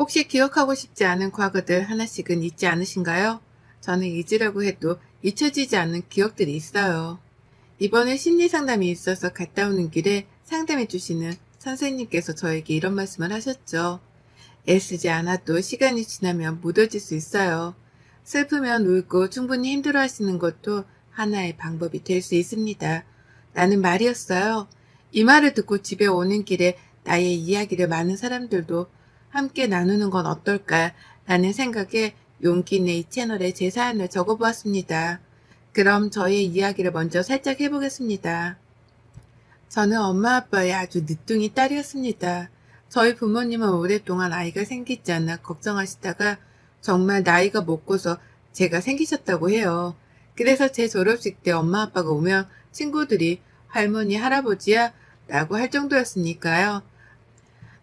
혹시 기억하고 싶지 않은 과거들 하나씩은 있지 않으신가요? 저는 잊으려고 해도 잊혀지지 않는 기억들이 있어요. 이번에 심리상담이 있어서 갔다 오는 길에 상담해 주시는 선생님께서 저에게 이런 말씀을 하셨죠. 애쓰지 않아도 시간이 지나면 묻어질 수 있어요. 슬프면 울고 충분히 힘들어 하시는 것도 하나의 방법이 될 수 있습니다. 라는 말이었어요. 이 말을 듣고 집에 오는 길에 나의 이야기를 많은 사람들도 함께 나누는 건 어떨까 라는 생각에 용기 있는 이 채널에 제 사연을 적어보았습니다. 그럼 저의 이야기를 먼저 살짝 해보겠습니다. 저는 엄마 아빠의 아주 늦둥이 딸이었습니다. 저희 부모님은 오랫동안 아이가 생기지 않아 걱정하시다가 정말 나이가 먹고서 제가 생기셨다고 해요. 그래서 제 졸업식 때 엄마 아빠가 오면 친구들이 할머니 할아버지야 라고 할 정도였으니까요.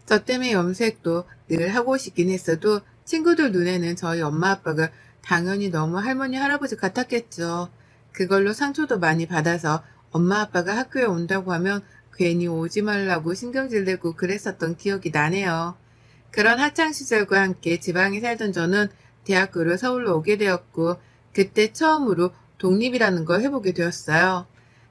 저 때문에 염색도 늘 하고 싶긴 했어도 친구들 눈에는 저희 엄마 아빠가 당연히 너무 할머니 할아버지 같았겠죠. 그걸로 상처도 많이 받아서 엄마 아빠가 학교에 온다고 하면 괜히 오지 말라고 신경질 내고 그랬었던 기억이 나네요. 그런 학창시절과 함께 지방에 살던 저는 대학교를 서울로 오게 되었고 그때 처음으로 독립이라는 걸 해보게 되었어요.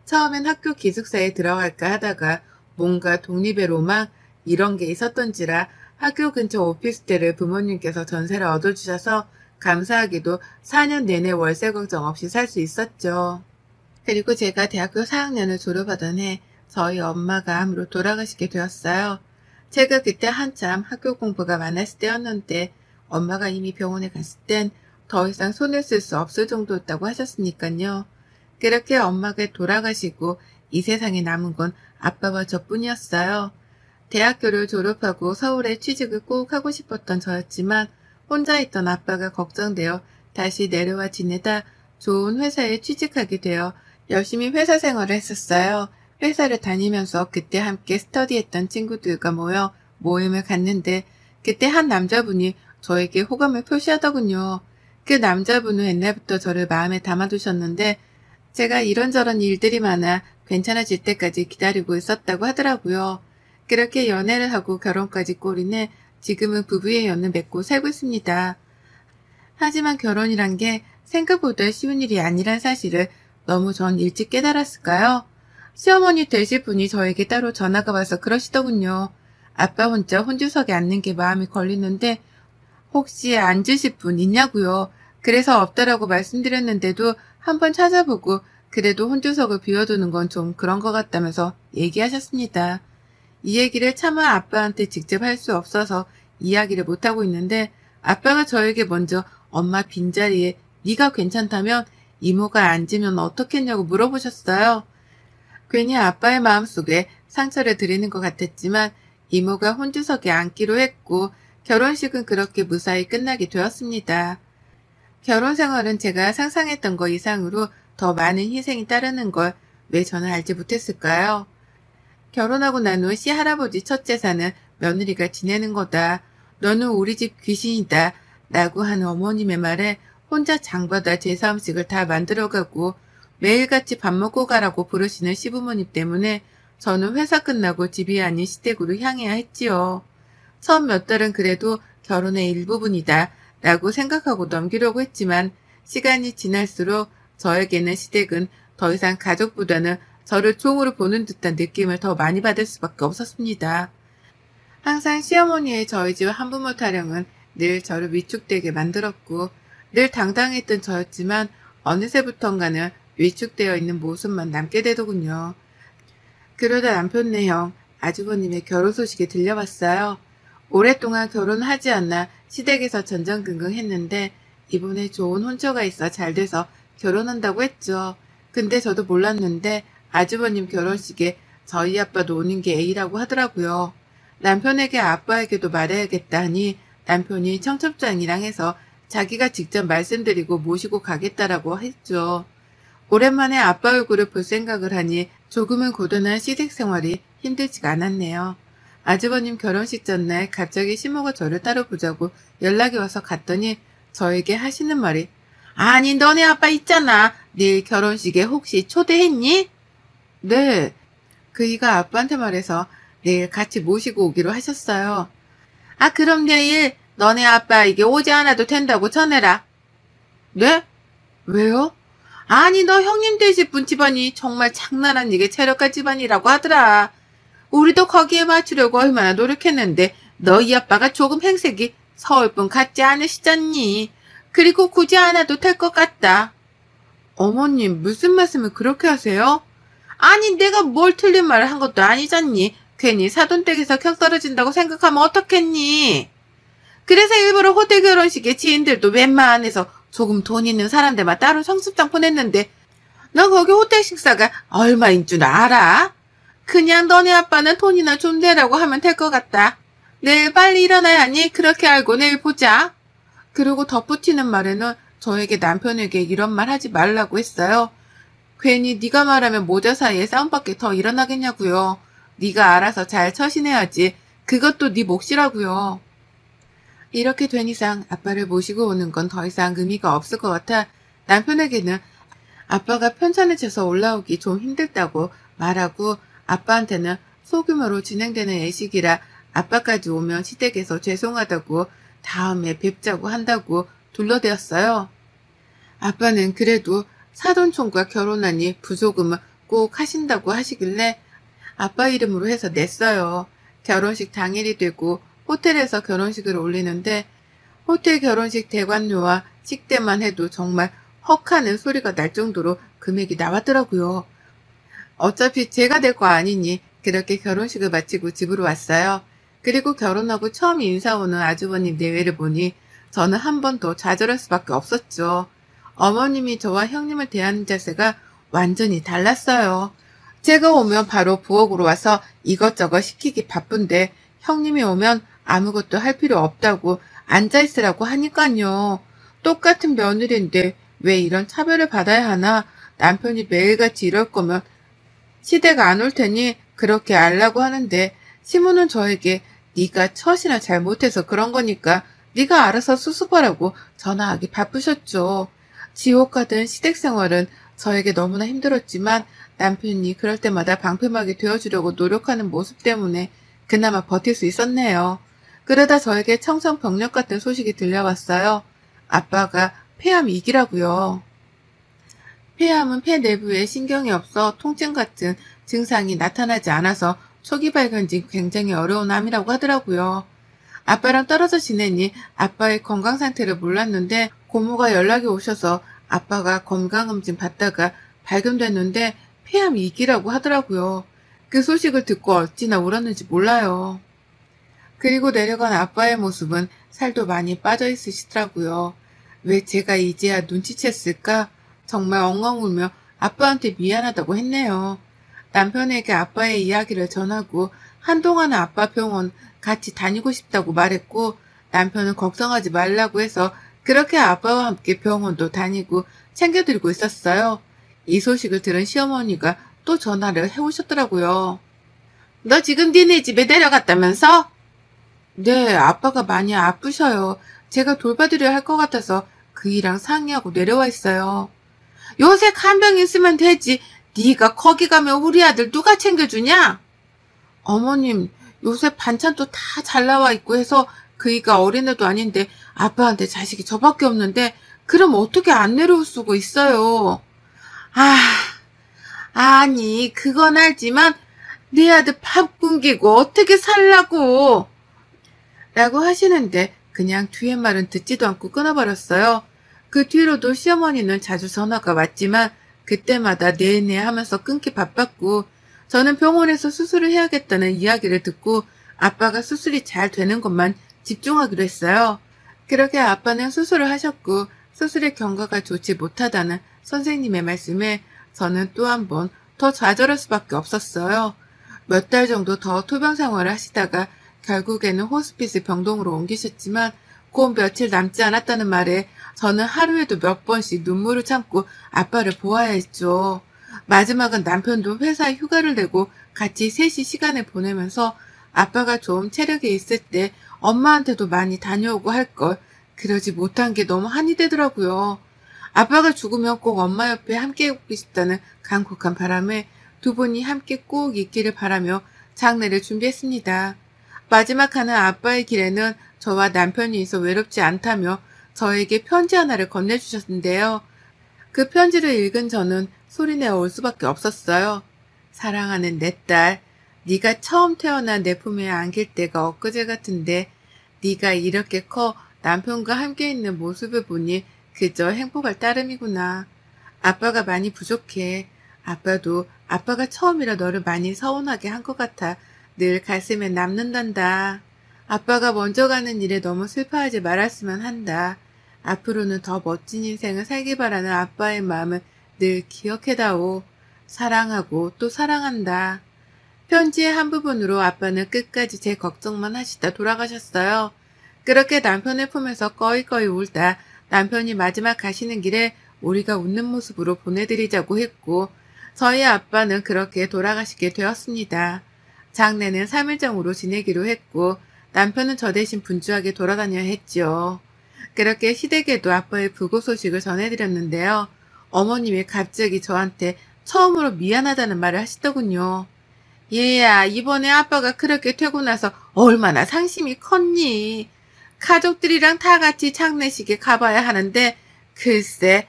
처음엔 학교 기숙사에 들어갈까 하다가 뭔가 독립의 로망 이런 게 있었던지라 학교 근처 오피스텔을 부모님께서 전세를 얻어주셔서 감사하게도 4년 내내 월세 걱정 없이 살 수 있었죠. 그리고 제가 대학교 4학년을 졸업하던 해 저희 엄마가 암으로 돌아가시게 되었어요. 제가 그때 한참 학교 공부가 많았을 때였는데 엄마가 이미 병원에 갔을 땐 더 이상 손을 쓸 수 없을 정도였다고 하셨으니까요. 그렇게 엄마가 돌아가시고 이 세상에 남은 건 아빠와 저뿐이었어요. 대학교를 졸업하고 서울에 취직을 꼭 하고 싶었던 저였지만 혼자 있던 아빠가 걱정되어 다시 내려와 지내다 좋은 회사에 취직하게 되어 열심히 회사 생활을 했었어요. 회사를 다니면서 그때 함께 스터디했던 친구들과 모여 모임을 갔는데 그때 한 남자분이 저에게 호감을 표시하더군요. 그 남자분은 옛날부터 저를 마음에 담아두셨는데 제가 이런저런 일들이 많아 괜찮아질 때까지 기다리고 있었다고 하더라고요. 그렇게 연애를 하고 결혼까지 꼬리내 지금은 부부의 연을 맺고 살고 있습니다. 하지만 결혼이란 게 생각보다 쉬운 일이 아니란 사실을 너무 전 일찍 깨달았을까요? 시어머니 되실 분이 저에게 따로 전화가 와서 그러시더군요. 아빠 혼자 혼주석에 앉는 게 마음이 걸리는데 혹시 앉으실 분 있냐고요. 그래서 없다라고 말씀드렸는데도 한번 찾아보고 그래도 혼주석을 비워두는 건 좀 그런 것 같다면서 얘기하셨습니다. 이 얘기를 차마 아빠한테 직접 할 수 없어서 이야기를 못하고 있는데 아빠가 저에게 먼저 엄마 빈자리에 네가 괜찮다면 이모가 앉으면 어떻겠냐고 물어보셨어요. 괜히 아빠의 마음속에 상처를 드리는 것 같았지만 이모가 혼주석에 앉기로 했고 결혼식은 그렇게 무사히 끝나게 되었습니다. 결혼 생활은 제가 상상했던 것 이상으로 더 많은 희생이 따르는 걸 왜 저는 알지 못했을까요? 결혼하고 난 후 시할아버지 첫 제사는 며느리가 지내는 거다. 너는 우리 집 귀신이다. 라고 하는 어머님의 말에 혼자 장봐다 제사 음식을 다 만들어가고 매일같이 밥 먹고 가라고 부르시는 시부모님 때문에 저는 회사 끝나고 집이 아닌 시댁으로 향해야 했지요. 처음 몇 달은 그래도 결혼의 일부분이다 라고 생각하고 넘기려고 했지만 시간이 지날수록 저에게는 시댁은 더 이상 가족보다는 저를 종으로 보는 듯한 느낌을 더 많이 받을 수밖에 없었습니다. 항상 시어머니의 저희 집 한부모 타령은 늘 저를 위축되게 만들었고 늘 당당했던 저였지만 어느새부턴가는 위축되어 있는 모습만 남게 되더군요. 그러다 남편네 형, 아주버님의 결혼 소식이 들려왔어요. 오랫동안 결혼하지 않나 시댁에서 전전긍긍했는데 이번에 좋은 혼처가 있어 잘 돼서 결혼한다고 했죠. 근데 저도 몰랐는데 아주버님 결혼식에 저희 아빠도 오는 게 A라고 하더라고요. 남편에게 아빠에게도 말해야겠다 하니 남편이 청첩장이랑 해서 자기가 직접 말씀드리고 모시고 가겠다라고 했죠. 오랜만에 아빠 얼굴을 볼 생각을 하니 조금은 고단한 시댁 생활이 힘들지가 않았네요. 아주버님 결혼식 전날 갑자기 시모가 저를 따로 보자고 연락이 와서 갔더니 저에게 하시는 말이 아니 너네 아빠 있잖아. 내일 결혼식에 혹시 초대했니? 네. 그이가 아빠한테 말해서 내일 같이 모시고 오기로 하셨어요. 아 그럼 내일 너네 아빠에게 오지 않아도 된다고 전해라. 네? 왜요? 아니, 너 형님 되실 분 집안이 정말 장난 아니게 체력가 집안이라고 하더라. 우리도 거기에 맞추려고 얼마나 노력했는데 너희 아빠가 조금 행색이 서울분 같지 않으시잖니. 그리고 굳이 않아도 될 것 같다. 어머님, 무슨 말씀을 그렇게 하세요? 아니, 내가 뭘 틀린 말을 한 것도 아니잖니. 괜히 사돈댁에서 격 떨어진다고 생각하면 어떻겠니? 그래서 일부러 호텔 결혼식에 지인들도 웬만해서 조금 돈 있는 사람들만 따로 성수장 보냈는데 너 거기 호텔 식사가 얼마인 줄 알아? 그냥 너네 아빠는 돈이나 좀 내라고 하면 될 것 같다. 내일 빨리 일어나야 하니 그렇게 알고 내일 보자. 그리고 덧붙이는 말에는 저에게 남편에게 이런 말 하지 말라고 했어요. 괜히 네가 말하면 모자 사이에 싸움밖에 더 일어나겠냐고요. 네가 알아서 잘 처신해야지. 그것도 네 몫이라고요. 이렇게 된 이상 아빠를 모시고 오는 건 더 이상 의미가 없을 것 같아 남편에게는 아빠가 편찮으셔서 올라오기 좀 힘들다고 말하고 아빠한테는 소규모로 진행되는 예식이라 아빠까지 오면 시댁에서 죄송하다고 다음에 뵙자고 한다고 둘러대었어요. 아빠는 그래도 사돈총과 결혼하니 부조금을 꼭 하신다고 하시길래 아빠 이름으로 해서 냈어요. 결혼식 당일이 되고 호텔에서 결혼식을 올리는데 호텔 결혼식 대관료와 식대만 해도 정말 헉하는 소리가 날 정도로 금액이 나왔더라고요. 어차피 제가 될 거 아니니 그렇게 결혼식을 마치고 집으로 왔어요. 그리고 결혼하고 처음 인사 오는 아주버님 내외를 보니 저는 한 번 더 좌절할 수밖에 없었죠. 어머님이 저와 형님을 대하는 자세가 완전히 달랐어요. 제가 오면 바로 부엌으로 와서 이것저것 시키기 바쁜데 형님이 오면 아무것도 할 필요 없다고 앉아있으라고 하니까요. 똑같은 며느리인데 왜 이런 차별을 받아야 하나. 남편이 매일같이 이럴 거면 시댁 안 올 테니 그렇게 알라고 하는데 시모는 저에게 네가 처신을 잘못해서 그런 거니까 네가 알아서 수습하라고 전화하기 바쁘셨죠. 지옥 가던 시댁 생활은 저에게 너무나 힘들었지만 남편이 그럴 때마다 방패막이 되어주려고 노력하는 모습 때문에 그나마 버틸 수 있었네요. 그러다 저에게 청천벽력 같은 소식이 들려왔어요. 아빠가 폐암 2기라고요. 폐암은 폐 내부에 신경이 없어 통증 같은 증상이 나타나지 않아서 초기 발견이 굉장히 어려운 암이라고 하더라고요. 아빠랑 떨어져 지내니 아빠의 건강 상태를 몰랐는데 고모가 연락이 오셔서 아빠가 건강검진 받다가 발견됐는데 폐암 2기라고 하더라고요. 그 소식을 듣고 어찌나 울었는지 몰라요. 그리고 내려간 아빠의 모습은 살도 많이 빠져 있으시더라고요. 왜 제가 이제야 눈치챘을까? 정말 엉엉 울며 아빠한테 미안하다고 했네요. 남편에게 아빠의 이야기를 전하고 한동안은 아빠 병원 같이 다니고 싶다고 말했고 남편은 걱정하지 말라고 해서 그렇게 아빠와 함께 병원도 다니고 챙겨드리고 있었어요. 이 소식을 들은 시어머니가 또 전화를 해오셨더라고요. 너 지금 니네 집에 내려갔다면서? 네, 아빠가 많이 아프셔요. 제가 돌봐드려야 할 것 같아서 그이랑 상의하고 내려와 있어요. 요새 간병 있으면 되지. 네가 거기 가면 우리 아들 누가 챙겨주냐? 어머님, 요새 반찬도 다 잘 나와 있고 해서 그이가 어린애도 아닌데 아빠한테 자식이 저밖에 없는데 그럼 어떻게 안 내려올 수가 있어요. 아니 그건 알지만 네 아들 밥 굶기고 어떻게 살라고 라고 하시는데 그냥 뒤에 말은 듣지도 않고 끊어버렸어요. 그 뒤로도 시어머니는 자주 전화가 왔지만 그때마다 네네 하면서 끊기 바빴고 저는 병원에서 수술을 해야겠다는 이야기를 듣고 아빠가 수술이 잘 되는 것만 집중하기로 했어요. 그렇게 아빠는 수술을 하셨고 수술의 경과가 좋지 못하다는 선생님의 말씀에 저는 또 한 번 더 좌절할 수밖에 없었어요. 몇 달 정도 더 투병 생활을 하시다가 결국에는 호스피스 병동으로 옮기셨지만 곧 며칠 남지 않았다는 말에 저는 하루에도 몇 번씩 눈물을 참고 아빠를 보아야 했죠. 마지막은 남편도 회사에 휴가를 내고 같이 셋이 시간을 보내면서 아빠가 좀 체력이 있을 때 엄마한테도 많이 다녀오고 할 걸 그러지 못한 게 너무 한이 되더라고요. 아빠가 죽으면 꼭 엄마 옆에 함께 있고 싶다는 간곡한 바람에 두 분이 함께 꼭 있기를 바라며 장례를 준비했습니다. 마지막 하는 아빠의 길에는 저와 남편이 있어 외롭지 않다며 저에게 편지 하나를 건네주셨는데요. 그 편지를 읽은 저는 소리내어 울 수밖에 없었어요. 사랑하는 내 딸, 네가 처음 태어난 내 품에 안길 때가 엊그제 같은데 네가 이렇게 커 남편과 함께 있는 모습을 보니 그저 행복할 따름이구나. 아빠가 많이 부족해. 아빠도 아빠가 처음이라 너를 많이 서운하게 한 것 같아 늘 가슴에 남는단다. 아빠가 먼저 가는 일에 너무 슬퍼하지 말았으면 한다. 앞으로는 더 멋진 인생을 살기 바라는 아빠의 마음을 늘 기억해다오. 사랑하고 또 사랑한다. 편지의 한 부분으로 아빠는 끝까지 제 걱정만 하시다 돌아가셨어요. 그렇게 남편의 품에서 꺼이꺼이 울다 남편이 마지막 가시는 길에 우리가 웃는 모습으로 보내드리자고 했고 저희 아빠는 그렇게 돌아가시게 되었습니다. 장례는 3일장으로 지내기로 했고 남편은 저 대신 분주하게 돌아다녀야 했지요. 그렇게 시댁에도 아빠의 부고 소식을 전해드렸는데요. 어머님이 갑자기 저한테 처음으로 미안하다는 말을 하시더군요. 얘야, 이번에 아빠가 그렇게 되고 나서 얼마나 상심이 컸니? 가족들이랑 다 같이 장례식에 가봐야 하는데 글쎄,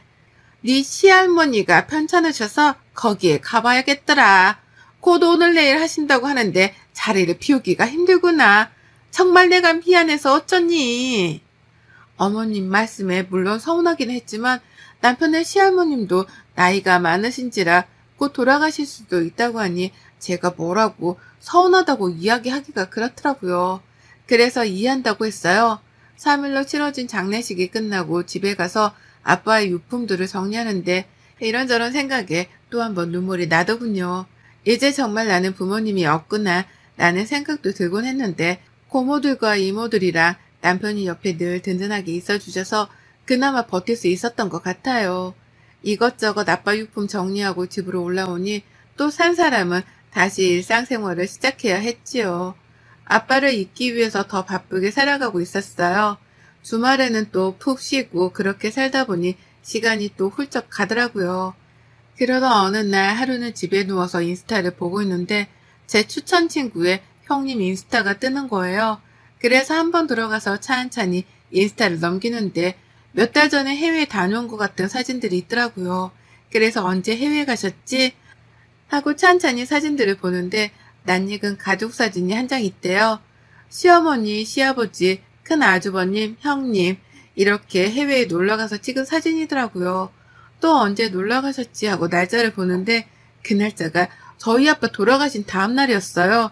네 시할머니가 편찮으셔서 거기에 가봐야겠더라. 곧 오늘 내일 하신다고 하는데 자리를 비우기가 힘들구나. 정말 내가 미안해서 어쩌니? 어머님 말씀에 물론 서운하긴 했지만 남편의 시할머님도 나이가 많으신지라 곧 돌아가실 수도 있다고 하니 제가 뭐라고 서운하다고 이야기하기가 그렇더라고요. 그래서 이해한다고 했어요. 3일로 치러진 장례식이 끝나고 집에 가서 아빠의 유품들을 정리하는데 이런저런 생각에 또 한 번 눈물이 나더군요. 이제 정말 나는 부모님이 없구나 라는 생각도 들곤 했는데 고모들과 이모들이랑 남편이 옆에 늘 든든하게 있어주셔서 그나마 버틸 수 있었던 것 같아요. 이것저것 아빠 유품 정리하고 집으로 올라오니 또 산 사람은 다시 일상생활을 시작해야 했지요. 아빠를 잊기 위해서 더 바쁘게 살아가고 있었어요. 주말에는 또 푹 쉬고 그렇게 살다 보니 시간이 또 훌쩍 가더라고요. 그러던 어느 날 하루는 집에 누워서 인스타를 보고 있는데 제 추천 친구의 형님 인스타가 뜨는 거예요. 그래서 한번 들어가서 차근차근히 인스타를 넘기는데 몇 달 전에 해외에 다녀온 것 같은 사진들이 있더라고요. 그래서 언제 해외 가셨지? 하고 찬찬히 사진들을 보는데 낯익은 가족 사진이 한 장 있대요. 시어머니, 시아버지, 큰 아주버님, 형님 이렇게 해외에 놀러가서 찍은 사진이더라고요. 또 언제 놀러가셨지 하고 날짜를 보는데 그 날짜가 저희 아빠 돌아가신 다음 날이었어요.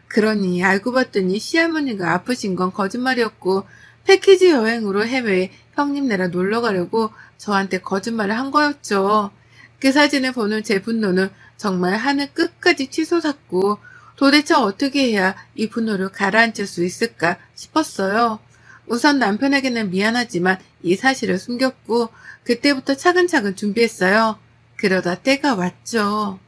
그러니 알고 봤더니 시할머니가 아프신 건 거짓말이었고 패키지 여행으로 해외에 형님네랑 놀러 가려고 저한테 거짓말을 한 거였죠. 그 사진을 보는 제 분노는 정말 하늘 끝까지 치솟았고 도대체 어떻게 해야 이 분노를 가라앉힐 수 있을까 싶었어요. 우선 남편에게는 미안하지만 이 사실을 숨겼고 그때부터 차근차근 준비했어요. 그러다 때가 왔죠.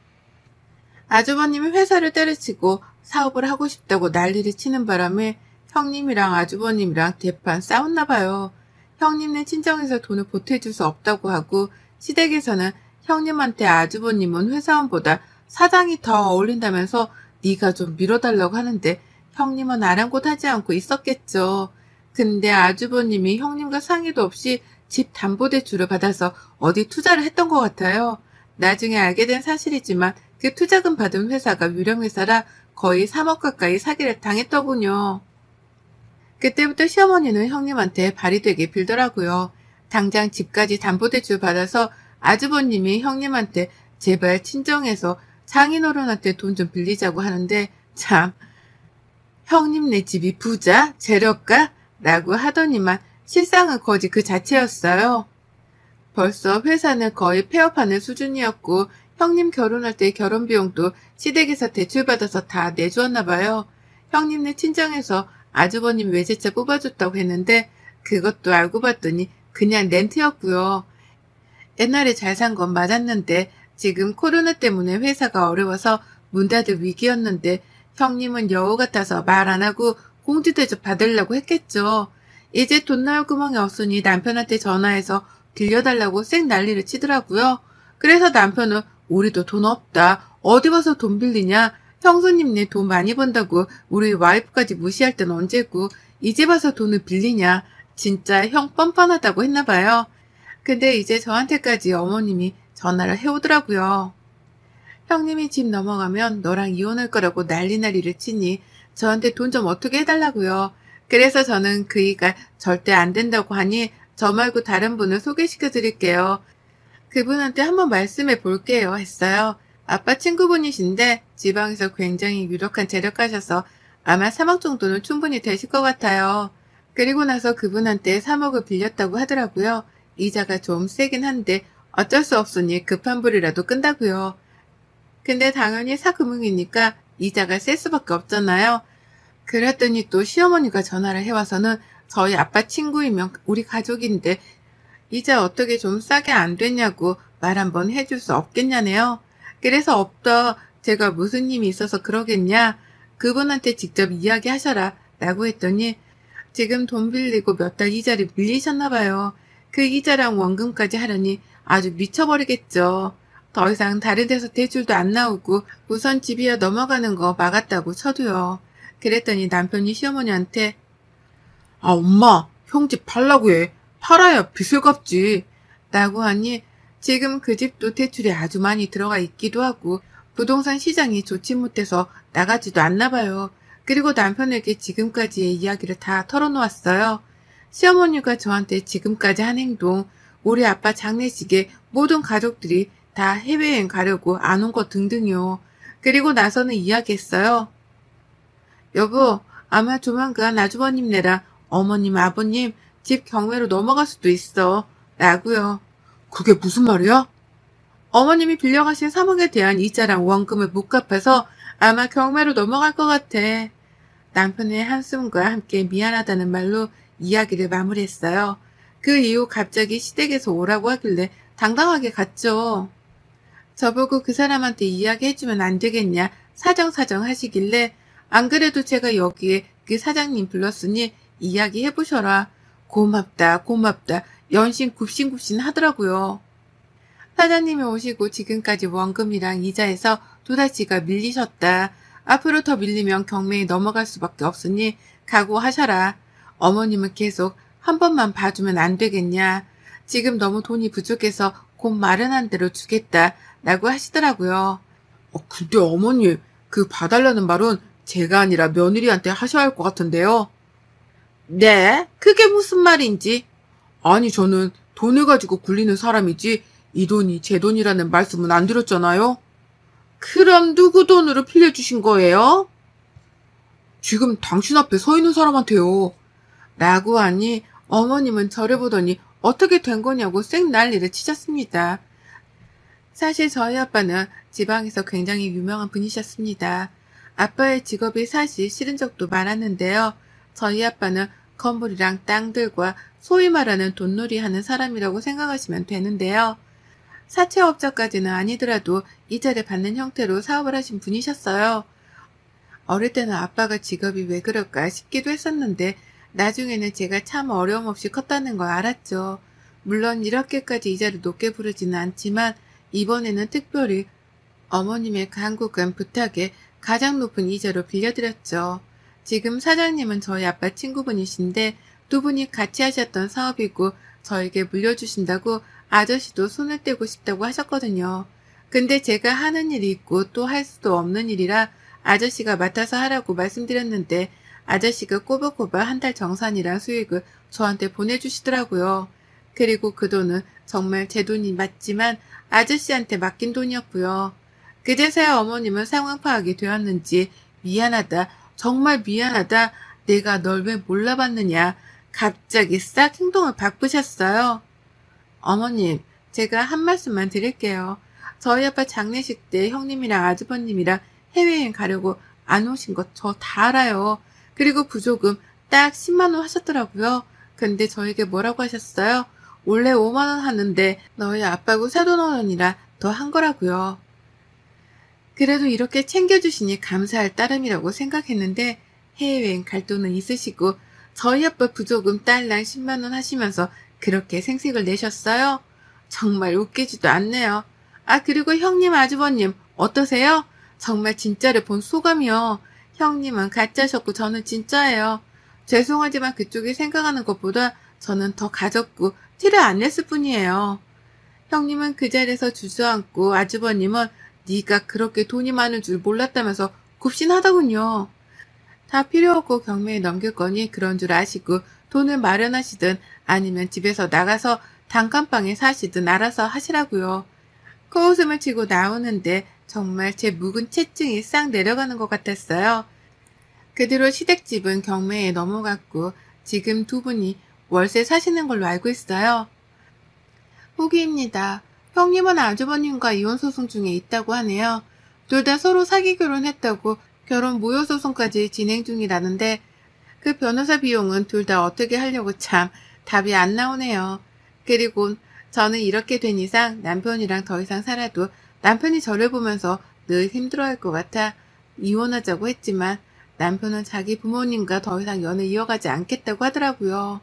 아주버님이 회사를 때려치고 사업을 하고 싶다고 난리를 치는 바람에 형님이랑 아주버님이랑 대판 싸웠나 봐요. 형님네 친정에서 돈을 보태줄 수 없다고 하고 시댁에서는 형님한테 아주버님은 회사원보다 사장이 더 어울린다면서 네가 좀 밀어달라고 하는데 형님은 아랑곳하지 않고 있었겠죠. 근데 아주버님이 형님과 상의도 없이 집 담보대출을 받아서 어디 투자를 했던 것 같아요. 나중에 알게 된 사실이지만 그 투자금 받은 회사가 유령회사라 거의 3억 가까이 사기를 당했더군요. 그때부터 시어머니는 형님한테 발이 되게 빌더라고요. 당장 집까지 담보대출 받아서 아주버님이 형님한테 제발 친정에서 장인어른한테 돈 좀 빌리자고 하는데 참 형님네 집이 부자? 재력가? 라고 하더니만 실상은 거지 그 자체였어요. 벌써 회사는 거의 폐업하는 수준이었고 형님 결혼할 때 결혼비용도 시댁에서 대출받아서 다 내주었나 봐요. 형님네 친정에서 아주버님 외제차 뽑아줬다고 했는데 그것도 알고 봤더니 그냥 렌트였고요. 옛날에 잘 산 건 맞았는데 지금 코로나 때문에 회사가 어려워서 문 닫을 위기였는데 형님은 여우 같아서 말 안 하고 공주대접 받으려고 했겠죠. 이제 돈 나올 구멍이 없으니 남편한테 전화해서 빌려달라고 쌩 난리를 치더라고요. 그래서 남편은 우리도 돈 없다. 어디 가서 돈 빌리냐. 형수님네 돈 많이 번다고 우리 와이프까지 무시할 땐 언제고 이제 봐서 돈을 빌리냐. 진짜 형 뻔뻔하다고 했나봐요. 근데 이제 저한테까지 어머님이 전화를 해오더라고요. 형님이 집 넘어가면 너랑 이혼할 거라고 난리를 치니 저한테 돈 좀 어떻게 해달라고요. 그래서 저는 그이가 절대 안 된다고 하니 저 말고 다른 분을 소개시켜 드릴게요. 그분한테 한번 말씀해 볼게요 했어요. 아빠 친구분이신데 지방에서 굉장히 유력한 재력가셔서 아마 3억 정도는 충분히 되실 것 같아요. 그리고 나서 그분한테 3억을 빌렸다고 하더라고요. 이자가 좀 세긴 한데 어쩔 수 없으니 급한 불이라도 끈다고요. 근데 당연히 사금융이니까 이자가 셀 수밖에 없잖아요. 그랬더니 또 시어머니가 전화를 해와서는 저희 아빠 친구이면 우리 가족인데 이자 어떻게 좀 싸게 안 됐냐고 말 한번 해줄 수 없겠냐네요. 그래서 없다. 제가 무슨 힘이 있어서 그러겠냐. 그분한테 직접 이야기하셔라. 라고 했더니 지금 돈 빌리고 몇 달 이자를 밀리셨나 봐요. 그 이자랑 원금까지 하려니 아주 미쳐버리겠죠. 더 이상 다른 데서 대출도 안 나오고 우선 집이야 넘어가는 거 막았다고 쳐도요. 그랬더니 남편이 시어머니한테 아 엄마 형 집 팔라고 해. 팔아야 빚을 갚지. 라고 하니 지금 그 집도 대출이 아주 많이 들어가 있기도 하고 부동산 시장이 좋지 못해서 나가지도 않나 봐요. 그리고 남편에게 지금까지의 이야기를 다 털어놓았어요. 시어머니가 저한테 지금까지 한 행동, 우리 아빠 장례식에 모든 가족들이 다 해외여행 가려고 안 온 것 등등요. 그리고 나서는 이야기했어요. 여보, 아마 조만간 아주버님네랑 어머님, 아버님 집 경매로 넘어갈 수도 있어. 라고요. 그게 무슨 말이야? 어머님이 빌려가신 3억에 대한 이자랑 원금을 못 갚아서 아마 경매로 넘어갈 것 같아. 남편의 한숨과 함께 미안하다는 말로 이야기를 마무리했어요. 그 이후 갑자기 시댁에서 오라고 하길래 당당하게 갔죠. 저보고 그 사람한테 이야기해주면 안 되겠냐 사정사정 하시길래 안 그래도 제가 여기에 그 사장님 불렀으니 이야기해보셔라. 고맙다 고맙다 연신 굽신굽신 하더라고요. 사장님이 오시고 지금까지 원금이랑 이자에서 도다지가 밀리셨다. 앞으로 더 밀리면 경매에 넘어갈 수밖에 없으니 각오하셔라. 어머님은 계속 한 번만 봐주면 안 되겠냐. 지금 너무 돈이 부족해서 곧 마련한 대로 주겠다. 라고 하시더라고요. 근데 어머니 그 봐달라는 말은 제가 아니라 며느리한테 하셔야 할 것 같은데요. 네? 그게 무슨 말인지. 아니 저는 돈을 가지고 굴리는 사람이지 이 돈이 제 돈이라는 말씀은 안 드렸잖아요. 그럼 누구 돈으로 빌려주신 거예요? 지금 당신 앞에 서 있는 사람한테요. 라고 하니 어머님은 저를 보더니 어떻게 된 거냐고 쌩 난리를 치셨습니다. 사실 저희 아빠는 지방에서 굉장히 유명한 분이셨습니다. 아빠의 직업이 사실 싫은 적도 많았는데요. 저희 아빠는 건물이랑 땅들과 소위 말하는 돈놀이 하는 사람이라고 생각하시면 되는데요. 사채업자까지는 아니더라도 이자를 받는 형태로 사업을 하신 분이셨어요. 어릴 때는 아빠가 직업이 왜 그럴까 싶기도 했었는데 나중에는 제가 참 어려움 없이 컸다는 걸 알았죠. 물론 이렇게까지 이자를 높게 부르지는 않지만 이번에는 특별히 어머님의 간곡한 부탁에 가장 높은 이자로 빌려드렸죠. 지금 사장님은 저희 아빠 친구분이신데 두 분이 같이 하셨던 사업이고 저에게 물려주신다고 아저씨도 손을 떼고 싶다고 하셨거든요. 근데 제가 하는 일이 있고 또 할 수도 없는 일이라 아저씨가 맡아서 하라고 말씀드렸는데 아저씨가 꼬박꼬박 한 달 정산이랑 수익을 저한테 보내주시더라고요. 그리고 그 돈은 정말 제 돈이 맞지만 아저씨한테 맡긴 돈이었고요. 그제서야 어머님은 상황 파악이 되었는지 미안하다, 정말 미안하다, 내가 널 왜 몰라봤느냐, 갑자기 싹 행동을 바꾸셨어요. 어머님, 제가 한 말씀만 드릴게요. 저희 아빠 장례식 때 형님이랑 아주버님이랑 해외여행 가려고 안 오신 거 저 다 알아요. 그리고 부조금 딱 10만 원 하셨더라고요. 근데 저에게 뭐라고 하셨어요? 원래 5만 원 하는데 너희 아빠고 사돈어른이라 더 한 거라고요. 그래도 이렇게 챙겨주시니 감사할 따름이라고 생각했는데 해외여행 갈 돈은 있으시고 저희 아빠 부조금 딸랑 10만 원 하시면서 그렇게 생색을 내셨어요? 정말 웃기지도 않네요. 아 그리고 형님 아주버님 어떠세요? 정말 진짜를 본 소감이요. 형님은 가짜셨고 저는 진짜예요. 죄송하지만 그쪽이 생각하는 것보다 저는 더 가졌고 티를 안 냈을 뿐이에요. 형님은 그 자리에서 주저앉고 아주버님은 네가 그렇게 돈이 많은 줄 몰랐다면서 굽신하더군요. 다 필요 없고 경매에 넘길 거니 그런 줄 아시고 돈을 마련하시든 아니면 집에서 나가서 단칸방에 사시든 알아서 하시라고요. 코웃음을 치고 나오는데 정말 제 묵은 체증이 싹 내려가는 것 같았어요. 그 뒤로 시댁집은 경매에 넘어갔고 지금 두 분이 월세 사시는 걸로 알고 있어요. 후기입니다. 형님은 아주버님과 이혼소송 중에 있다고 하네요. 둘 다 서로 사기 결혼했다고 결혼 무효소송까지 진행 중이라는데 그 변호사 비용은 둘 다 어떻게 하려고 참 답이 안 나오네요. 그리고 저는 이렇게 된 이상 남편이랑 더 이상 살아도 남편이 저를 보면서 늘 힘들어할 것 같아 이혼하자고 했지만 남편은 자기 부모님과 더 이상 연애 이어가지 않겠다고 하더라고요.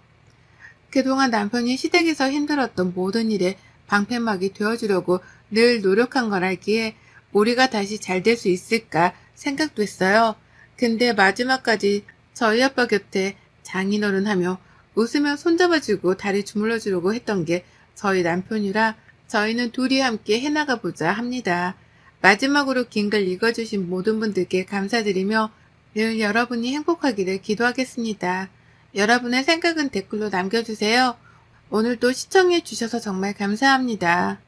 그동안 남편이 시댁에서 힘들었던 모든 일에 방패막이 되어주려고 늘 노력한 걸 알기에 우리가 다시 잘 될 수 있을까 생각도 했어요. 근데 마지막까지 저희 아빠 곁에 장인어른하며 웃으며 손잡아주고 다리 주물러주려고 했던 게 저희 남편이라 저희는 둘이 함께 해나가보자 합니다. 마지막으로 긴 글 읽어주신 모든 분들께 감사드리며 늘 여러분이 행복하기를 기도하겠습니다. 여러분의 생각은 댓글로 남겨주세요. 오늘도 시청해주셔서 정말 감사합니다.